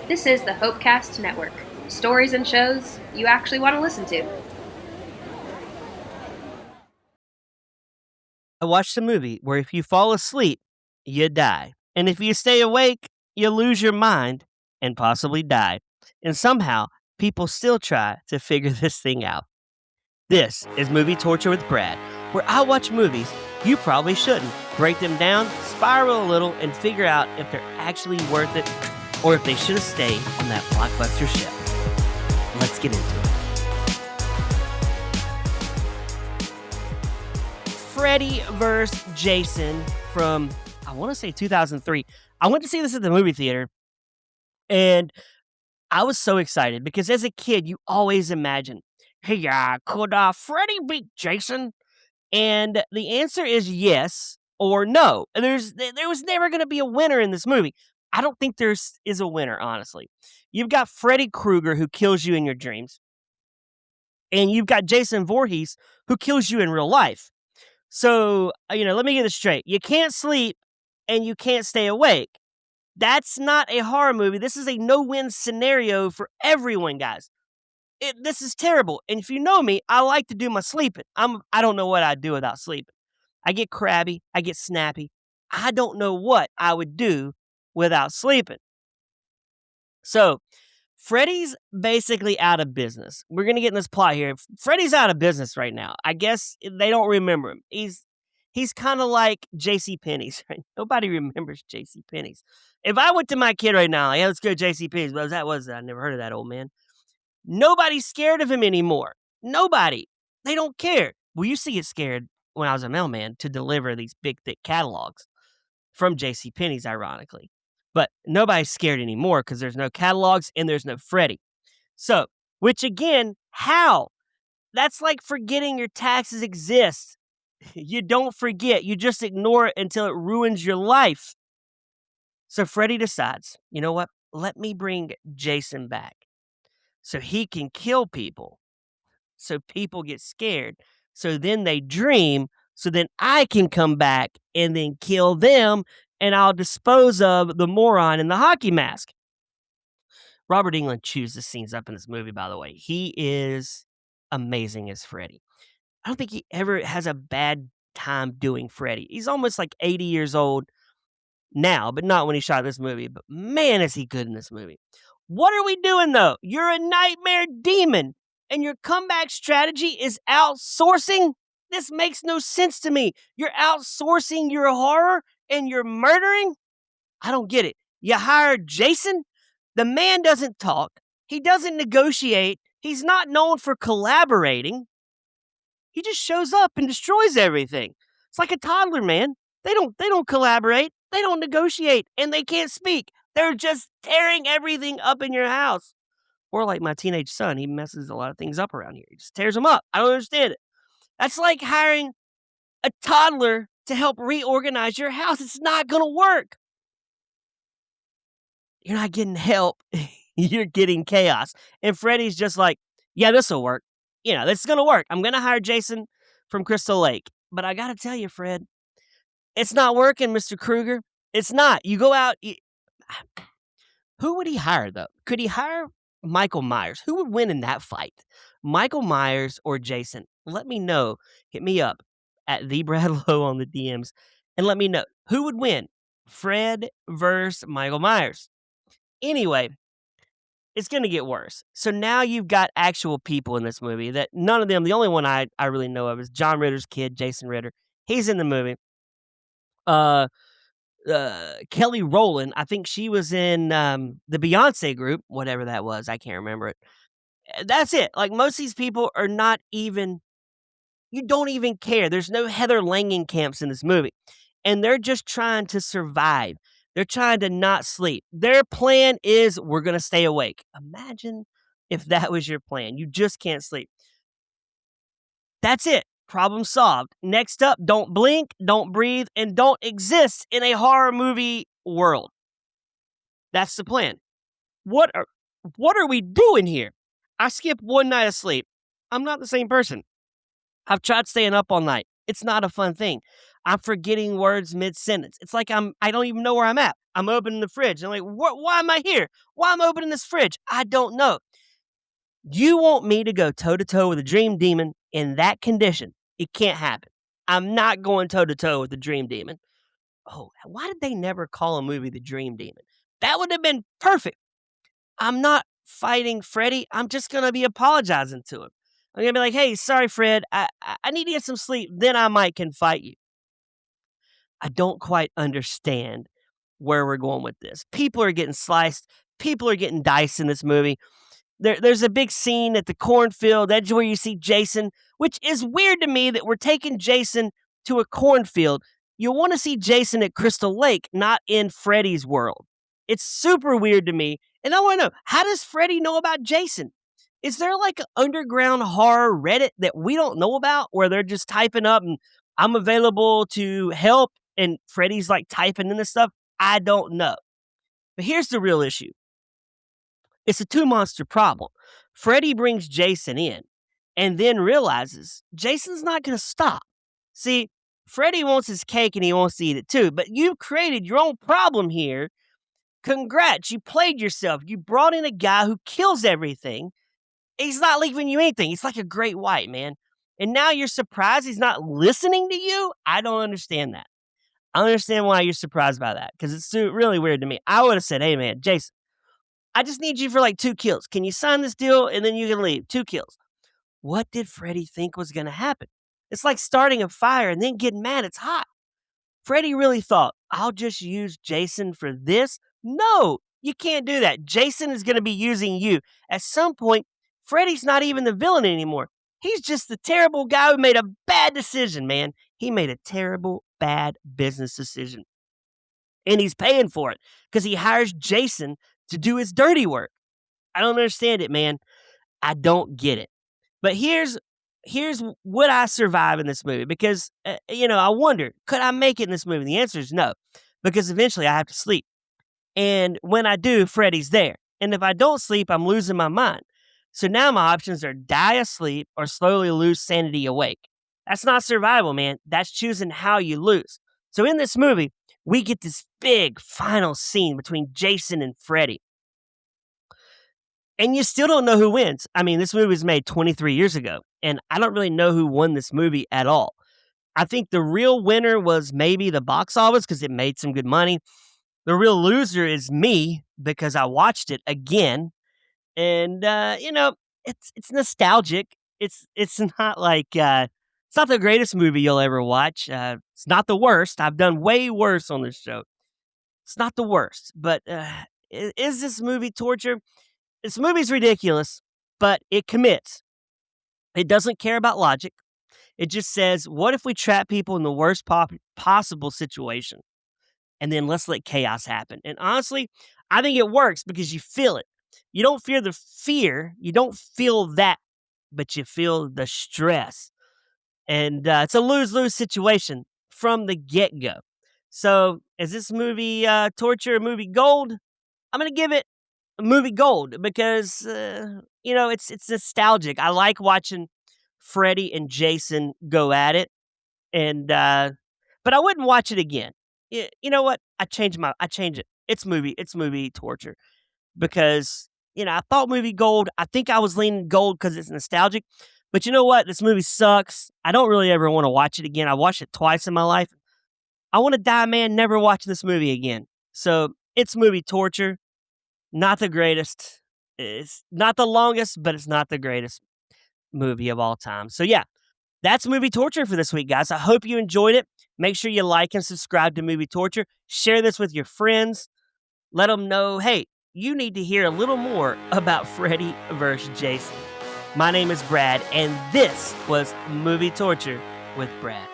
This is the Hopecast Network. Stories and shows you actually want to listen to. I watched a movie where if you fall asleep, you die. And if you stay awake, you lose your mind and possibly die. And somehow, people still try to figure this thing out. This is Movie Torture with Brad, where I watch movies you probably shouldn't, break them down, spiral a little, and figure out if they're actually worth it or if they should have stayed on that blockbuster ship. Let's get into it. Freddy vs. Jason from, I want to say 2003. I went to see this at the movie theater, and I was so excited because as a kid, you always imagine, hey, could Freddy beat Jason? And the answer is yes or no. And there was never going to be a winner in this movie. I don't think is a winner, honestly. You've got Freddy Krueger, who kills you in your dreams, and you've got Jason Voorhees, who kills you in real life. So, let me get this straight. You can't sleep and you can't stay awake. That's not a horror movie. This is a no-win scenario for everyone, guys. This is terrible. And if you know me, I like to do my sleeping. I don't know what I'd do without sleeping. I get crabby. I get snappy. I don't know what I would do without sleeping. So, Freddy's basically out of business. We're going to get in this plot here. Freddy's out of business right now. I guess they don't remember him. He's kind of like JCPenney's, right? Nobody remembers JCPenney's. If I went to my kid right now, let's go to JCPenney's. What was that? I never heard of that old man. Nobody's scared of him anymore. Nobody. They don't care. We used to get scared when I was a mailman to deliver these big, thick catalogs from JCPenney's, ironically. But nobody's scared anymore because there's no catalogs and there's no Freddy. So, which again, how? That's like forgetting your taxes exist. You don't forget. You just ignore it until it ruins your life. So Freddy decides, you know what? Let me bring Jason back so he can kill people. So people get scared. So then they dream. So then I can come back and then kill them, and I'll dispose of the moron in the hockey mask. Robert Englund chews the scenes up in this movie, by the way. He is amazing as Freddy. I don't think he ever has a bad time doing Freddy. He's almost like 80 years old now, but not when he shot this movie. But man, is he good in this movie. What are we doing, though? You're a nightmare demon, and your comeback strategy is outsourcing? This makes no sense to me. You're outsourcing your horror and you're murdering? I don't get it. You hired Jason? The man doesn't talk. He doesn't negotiate. He's not known for collaborating. He just shows up and destroys everything. It's like a toddler, man. They don't collaborate. They don't negotiate, and they can't speak. They're just tearing everything up in your house. Or like my teenage son, he messes a lot of things up around here. He just tears them up. I don't understand it. That's like hiring a toddler to help reorganize your house. It's not going to work. You're not getting help. You're getting chaos. And Freddy's just like, yeah, this will work. This is going to work. I'm going to hire Jason from Crystal Lake. But I got to tell you, Fred, it's not working, Mr. Krueger. It's not. You go out. Who would he hire, though? Could he hire Michael Myers? Who would win in that fight? Michael Myers or Jason? Let me know. Hit me up at the Brad Lowe on the DMs and let me know. Who would win? Fred versus Michael Myers. Anyway, it's going to get worse. So now you've got actual people in this movie that none of them, the only one I really know of is John Ritter's kid, Jason Ritter. He's in the movie. Kelly Rowland, I think she was in the Beyonce group, whatever that was. I can't remember it. That's it. Like, most of these people are not even, you don't even care. There's no Heather Langenkamps in this movie. And they're just trying to survive. They're trying to not sleep. Their plan is, we're going to stay awake. Imagine if that was your plan. You just can't sleep. That's it. Problem solved. Next up, don't blink, don't breathe, and don't exist in a horror movie world. That's the plan. What are we doing here? I skipped one night of sleep. I'm not the same person. I've tried staying up all night. It's not a fun thing. I'm forgetting words mid-sentence. It's like I don't even know where I'm at. I'm opening the fridge. I'm like, why am I here? Why am I opening this fridge? I don't know. You want me to go toe-to-toe with a dream demon in that condition? It can't happen. I'm not going toe-to-toe with the dream demon. Oh, why did they never call a movie The Dream Demon? That would have been perfect. I'm not fighting Freddy. I'm just gonna be apologizing to him. I'm gonna be like, "Hey, sorry, Fred. I need to get some sleep. Then I might can fight you." I don't quite understand where we're going with this. People are getting sliced. People are getting diced in this movie. There's a big scene at the cornfield. That's where you see Jason, which is weird to me that we're taking Jason to a cornfield. You want to see Jason at Crystal Lake, not in Freddy's world. It's super weird to me. And I want to know, how does Freddy know about Jason? Is there like an underground horror Reddit that we don't know about where they're just typing up and I'm available to help and Freddy's like typing in this stuff? I don't know. But here's the real issue. It's a two-monster problem. Freddy brings Jason in and then realizes Jason's not going to stop. See, Freddy wants his cake and he wants to eat it too, but you created your own problem here. Congrats, you played yourself. You brought in a guy who kills everything. He's not leaving you anything. He's like a great white, man. And now you're surprised he's not listening to you? I don't understand that. I understand why you're surprised by that because it's really weird to me. I would have said, hey, man, Jason, I just need you for like 2 kills. Can you sign this deal and then you can leave? 2 kills. What did Freddy think was going to happen? It's like starting a fire and then getting mad it's hot. Freddy really thought, I'll just use Jason for this? No, you can't do that. Jason is going to be using you. At some point, Freddy's not even the villain anymore. He's just the terrible guy who made a bad decision, man. He made a terrible, bad business decision. And he's paying for it because he hires Jason to do his dirty work. I don't understand it, man. I don't get it. But here's would I survive in this movie? Because, I wonder, could I make it in this movie? The answer is no, because eventually I have to sleep. And when I do, Freddy's there. And if I don't sleep, I'm losing my mind. So now my options are die asleep or slowly lose sanity awake. That's not survival, man. That's choosing how you lose. So in this movie, we get this big final scene between Jason and Freddy. And you still don't know who wins. I mean, this movie was made 23 years ago, and I don't really know who won this movie at all. I think the real winner was maybe the box office because it made some good money. The real loser is me because I watched it again, and it's nostalgic. It's not like it's not the greatest movie you'll ever watch. It's not the worst. I've done way worse on this show. It's not the worst, but is this movie torture? This movie's ridiculous, but it commits. It doesn't care about logic. It just says, what if we trap people in the worst possible situation? And then let's let chaos happen. And honestly, I think it works because you feel it. You don't fear the fear. You don't feel that, but you feel the stress. And it's a lose-lose situation from the get-go. So is this movie torture a movie gold? I'm going to give it a movie gold because, it's nostalgic. I like watching Freddy and Jason go at it. And, but I wouldn't watch it again. You know what? I change it. It's movie torture because, I thought movie gold. I think I was leaning gold because it's nostalgic. But you know what? This movie sucks. I don't really ever want to watch it again. I watched it twice in my life. I want to die, man, never watching this movie again. So it's movie torture. Not the greatest. It's not the longest, but it's not the greatest movie of all time. So yeah, that's Movie Torture for this week, guys. I hope you enjoyed it. Make sure you like and subscribe to Movie Torture. Share this with your friends. Let them know, hey, you need to hear a little more about Freddy vs. Jason. My name is Brad, and this was Movie Torture with Brad.